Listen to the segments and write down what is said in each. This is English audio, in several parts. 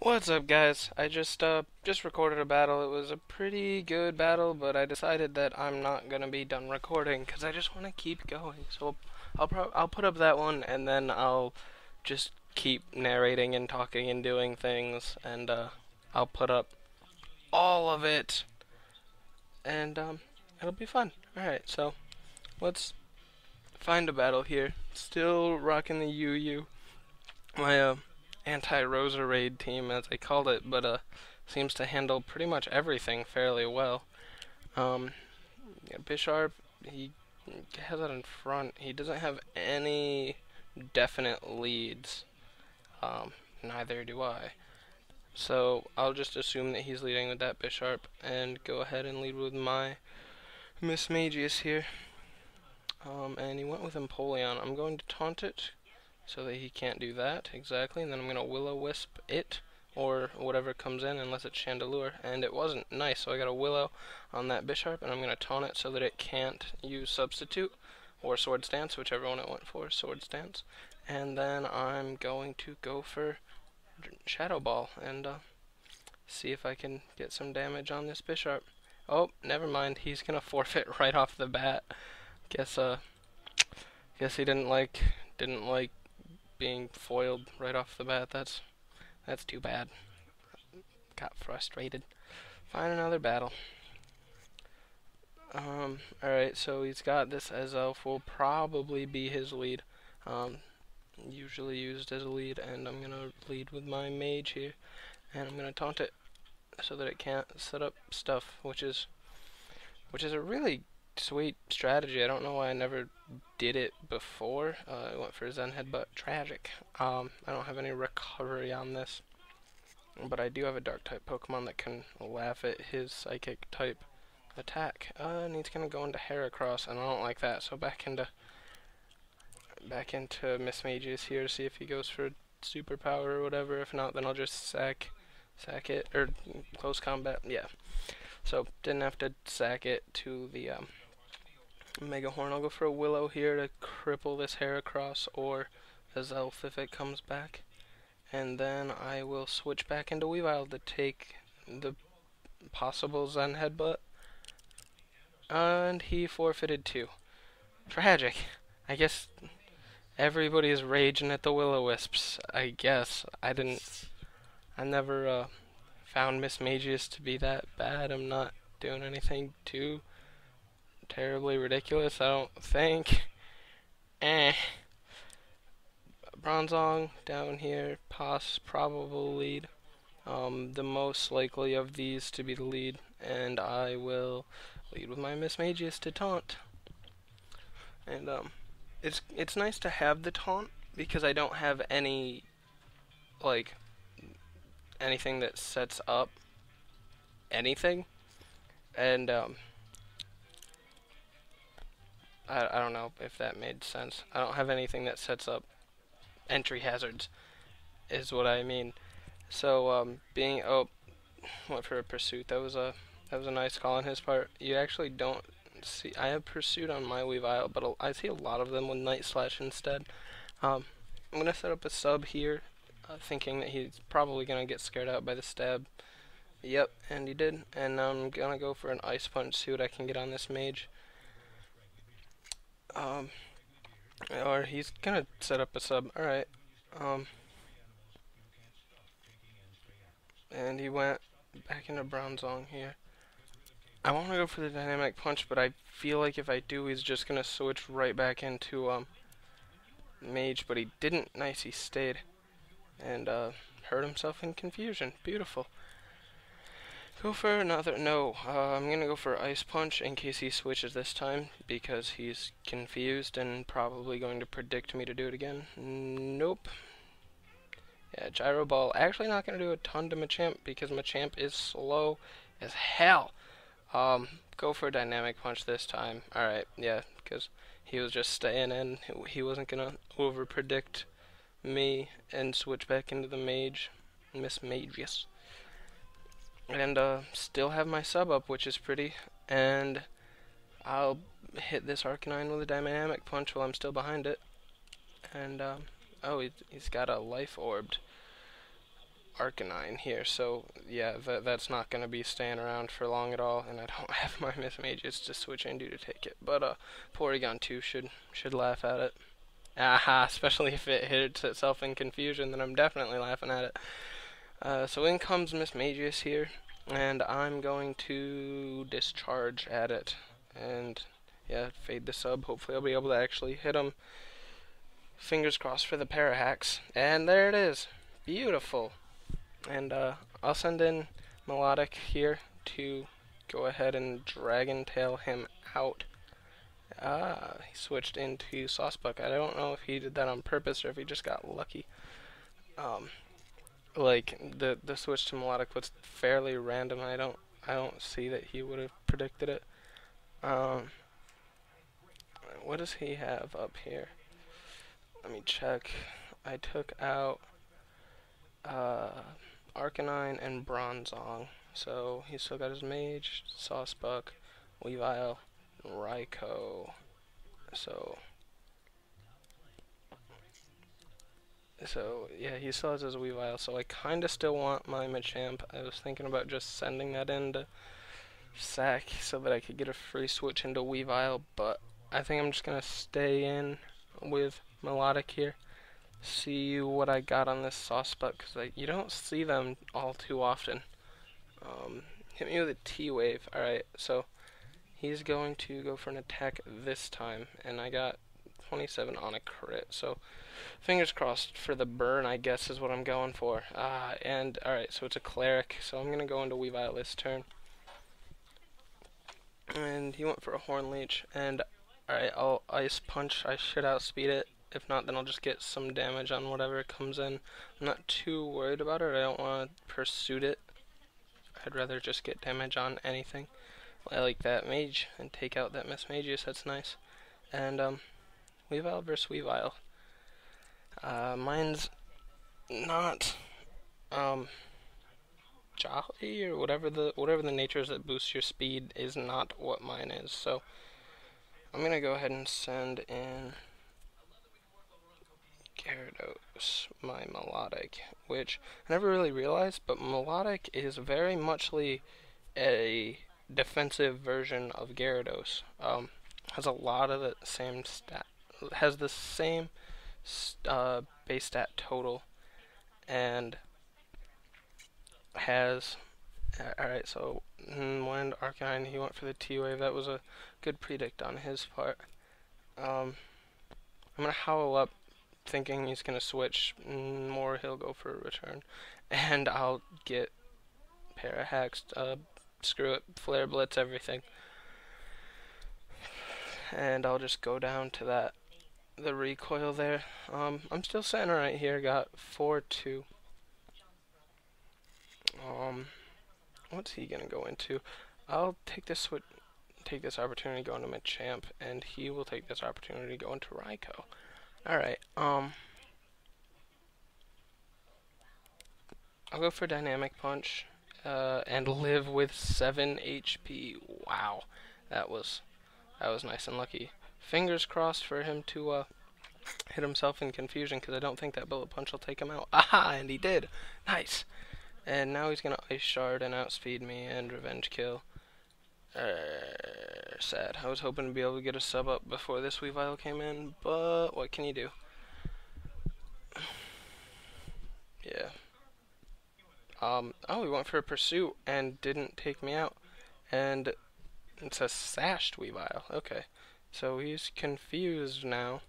What's up, guys? I just recorded a battle. It was a pretty good battle, but I decided that I'm not gonna be done recording because I just want to keep going. So I'll put up that one, and then I'll just keep narrating and talking and doing things, and I'll put up all of it, and it'll be fun. All right, so let's find a battle here. Still rocking the UU. My anti-Rosa raid team, as I called it, but seems to handle pretty much everything fairly well. Um, yeah, Bisharp, he has it in front. He doesn't have any definite leads. Neither do I. So I'll just assume that he's leading with that Bisharp and go ahead and lead with my Miss Magius here. And he went with Empoleon. I'm going to taunt it so that he can't do that, exactly, and then I'm going to Will-O-Wisp it, or whatever comes in, unless it's Chandelure, and it wasn't nice, so I got a Willow on that Bisharp, and I'm going to taunt it so that it can't use Substitute, or Swords Dance, whichever one it went for, Swords Dance, and then I'm going to go for Shadow Ball, and see if I can get some damage on this Bisharp. Oh, never mind, he's going to forfeit right off the bat. Guess he didn't like being foiled right off the bat. That's too bad. Got frustrated. Find another battle. Alright, so he's got this as Elf will probably be his lead. Usually used as a lead, and I'm gonna lead with my mage here, and I'm gonna taunt it so that it can't set up stuff, which is a really sweet strategy. I don't know why I never did it before. I went for Zen Headbutt. Tragic. I don't have any recovery on this, but I do have a Dark type Pokemon that can laugh at his Psychic type attack. And he's gonna go into Heracross, and I don't like that. So back into Miss Magius here to see if he goes for Superpower or whatever. If not, then I'll just sack it, or close combat. Yeah. So didn't have to sack it to the Mega Horn. I'll go for a Willow here to cripple this Heracross, or a Zelf if it comes back. And then I will switch back into Weavile to take the possible Zen Headbutt. And he forfeited too. Tragic. I guess everybody is raging at the Will-O-Wisps. I guess. I never found Miss Magius to be that bad. I'm not doing anything too terribly ridiculous, I don't think. Bronzong down here, probable lead. The most likely of these to be the lead, and I will lead with my Miss Magius to taunt. And it's nice to have the taunt because I don't have any anything that sets up anything, and I don't know if that made sense. I don't have anything that sets up entry hazards, is what I mean. So went for a pursuit. That was a nice call on his part. You actually don't see. I have pursuit on my Weavile, but I see a lot of them with Night Slash instead. I'm gonna set up a sub here, thinking that he's probably gonna get scared out by the stab. Yep, and he did. And I'm gonna go for an Ice Punch. See what I can get on this mage. Or he's gonna set up a sub. Alright. And he went back into Bronzong here. I want to go for the Dynamic Punch, but I feel like if I do, he's just gonna switch right back into Mage, but he didn't. Nice, he stayed. And hurt himself in confusion. Beautiful. Go for another. No, I'm gonna go for Ice Punch in case he switches this time because he's confused and probably going to predict me to do it again. Nope. Yeah, Gyro Ball. Actually, not gonna do a ton to Machamp because Machamp is slow as hell. Go for a Dynamic Punch this time. Alright, yeah, because he was just staying in. He wasn't gonna over predict me and switch back into the Mage, Miss Magius. And still have my sub up, which is pretty, and I'll hit this Arcanine with a Dynamic Punch while I'm still behind it. And oh, he's got a Life Orbed Arcanine here, so yeah, that's not going to be staying around for long at all, and I don't have my Mismagius to switch into to take it, but Porygon 2 should laugh at it. Aha, especially if it hits itself in confusion, then I'm definitely laughing at it. So in comes Mismagius here, and I'm going to discharge at it, and yeah, fade the sub. Hopefully I'll be able to actually hit him. Fingers crossed for the Parahacks, and there it is. Beautiful. And I'll send in Melodic here to go ahead and Dragon Tail him out. He switched into Saucebuck. I don't know if he did that on purpose or if he just got lucky. Like the switch to Melodic was fairly random. I don't see that he would have predicted it. What does he have up here? Let me check. I took out Arcanine and Bronzong, so he's still got his Mage, Saucebuck, Weavile, and Raikou. So yeah, he still has his Weavile, so I kinda still want my Machamp. I was thinking about just sending that into Sack so that I could get a free switch into Weavile, but I think I'm just gonna stay in with Melodic here. See what I got on this Saucebuck, because you don't see them all too often. Hit me with a T-Wave. Alright, so he's going to go for an attack this time, and I got 27 on a crit, so fingers crossed for the burn, I guess is what I'm going for. And alright, so it's a Cleric, so I'm going to go into Weavile this turn. And he went for a Horn Leech, and alright, I'll Ice Punch. I should outspeed it. If not, then I'll just get some damage on whatever comes in. I'm not too worried about it. I don't want to pursue it. I'd rather just get damage on anything. I like that Mage and take out that Mismagius. That's nice. And Weavile versus Weavile. Mine's not jolly or whatever the nature is that boosts your speed is not what mine is. So I'm gonna go ahead and send in Gyarados, my Melodic, which I never really realized, but Melodic is very muchly a defensive version of Gyarados. Has a lot of the same stat, has the same base stat total, and has alright, so when Arcanine, he went for the T-Wave. That was a good predict on his part. I'm gonna Howl up, thinking he's gonna switch, or he'll go for a return, and I'll get Parahacks. Screw it, Flare Blitz everything, and I'll just go down to the recoil there. I'm still sitting right here. Got 4-2. What's he gonna go into? I'll take this opportunity to go into Machamp, and he will take this opportunity to go into Raikou. Alright, I'll go for Dynamic Punch, and live with 7 HP. Wow, that was nice and lucky. Fingers crossed for him to hit himself in confusion, because I don't think that Bullet Punch will take him out. Aha, and he did. Nice. And now he's gonna Ice Shard and outspeed me and Revenge Kill. Sad. I was hoping to be able to get a sub up before this Weavile came in, but what can you do? Yeah. Oh, he went for a Pursuit and didn't take me out. And it's a Sashed Weavile. Okay. So he's confused now.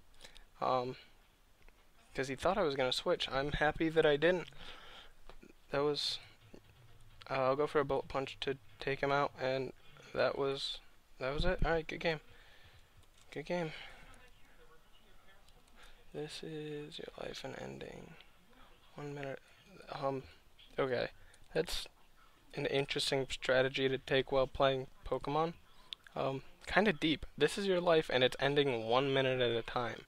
Because he thought I was gonna switch. I'm happy that I didn't. That was... I'll go for a Bullet Punch to take him out, and that was it. Alright, good game. Good game. This is your life and ending. 1 minute. Okay. That's an interesting strategy to take while playing Pokemon. Kinda deep. This is your life, and it's ending 1 minute at a time.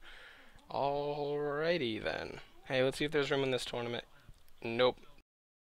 Alrighty then. Hey, let's see if there's room in this tournament. Nope.